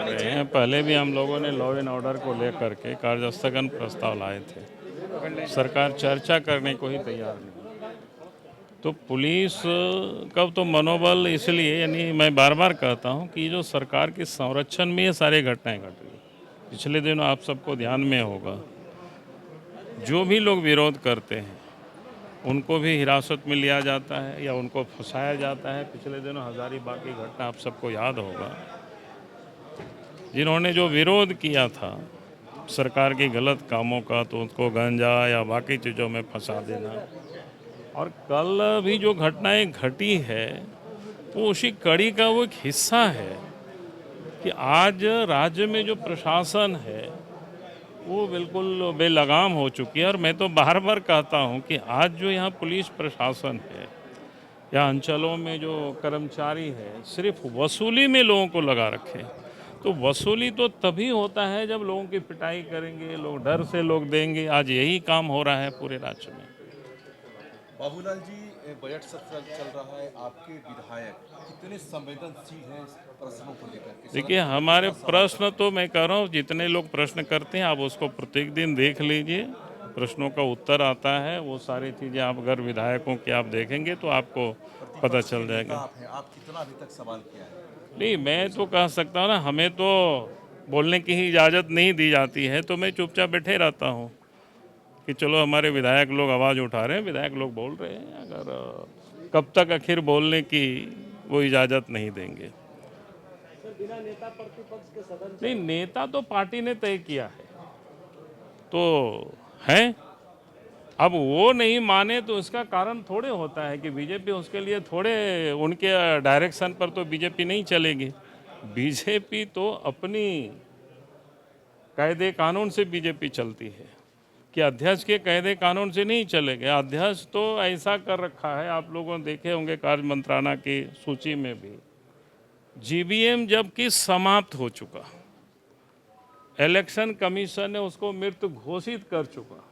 रहे हैं। पहले भी हम लोगों ने लॉ एंड ऑर्डर को लेकर के कार्यस्थगन प्रस्ताव लाए थे, सरकार चर्चा करने को ही तैयार नहीं। तो पुलिस का तो मनोबल इसलिए, यानी मैं बार बार कहता हूं कि जो सरकार के संरक्षण में ये सारी घटनाएं घट रही। पिछले दिनों आप सबको ध्यान में होगा, जो भी लोग विरोध करते हैं उनको भी हिरासत में लिया जाता है या उनको फंसाया जाता है। पिछले दिनों हजारीबाग की घटना आप सबको याद होगा, जिन्होंने जो विरोध किया था सरकार के गलत कामों का, तो उनको गांजा या बाकी चीज़ों में फंसा देना। और कल भी जो घटनाएं घटी है वो उसी कड़ी का वो एक हिस्सा है कि आज राज्य में जो प्रशासन है वो बिल्कुल बेलगाम हो चुकी है। और मैं तो बार बार कहता हूं कि आज जो यहाँ पुलिस प्रशासन है या अंचलों में जो कर्मचारी है, सिर्फ वसूली में लोगों को लगा रखे। तो वसूली तो तभी होता है जब लोगों की पिटाई करेंगे, लोग डर से लोग देंगे। आज यही काम हो रहा है पूरे राज्य में। बाबूलाल जी, बजट सत्र चल रहा है, आपके विधायक कितने संवेदनशील हैं इस प्रश्नों को लेकर? देखिए, हमारे प्रश्न तो मैं कह रहा हूँ, जितने लोग प्रश्न करते हैं आप उसको प्रत्येक दिन देख लीजिए, प्रश्नों का उत्तर आता है। वो सारी चीज़ें आप अगर विधायकों की आप देखेंगे तो आपको पता चल जाएगा। आप कितना अभी तक सवाल किया है? नहीं, मैं तो कह सकता हूँ ना, हमें तो बोलने की ही इजाज़त नहीं दी जाती है, तो मैं चुपचाप बैठे रहता हूँ कि चलो हमारे विधायक लोग आवाज़ उठा रहे हैं, विधायक लोग बोल रहे हैं। अगर कब तक आखिर बोलने की वो इजाज़त नहीं देंगे। बिना नेता प्रतिपक्ष के सदन नहीं, नेता तो पार्टी ने तय किया है तो है। अब वो नहीं माने तो इसका कारण थोड़े होता है कि बीजेपी उसके लिए थोड़े, उनके डायरेक्शन पर तो बीजेपी नहीं चलेगी। बीजेपी तो अपनी कायदे कानून से बीजेपी चलती है कि अध्यक्ष के कायदे कानून से नहीं चलेंगे। अध्यक्ष तो ऐसा कर रखा है, आप लोगों ने देखे होंगे कार्य मंत्रालय की सूची में भी, जीबीएम जबकि समाप्त हो चुका, इलेक्शन कमीशन ने उसको मृत घोषित कर चुका,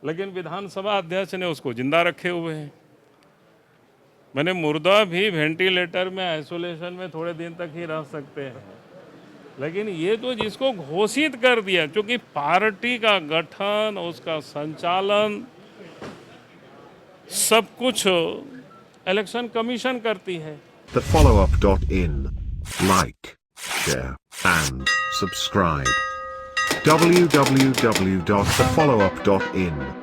लेकिन विधानसभा अध्यक्ष ने उसको जिंदा रखे हुए हैं। मैंने मुर्दा भी वेंटिलेटर में, आइसोलेशन में थोड़े दिन तक ही रह सकते हैं, लेकिन ये तो जिसको घोषित कर दिया, क्योंकि पार्टी का गठन, उसका संचालन, सब कुछ इलेक्शन कमीशन करती है। TheFollowUp.in. Like, share, and subscribe. www.thefollowup.in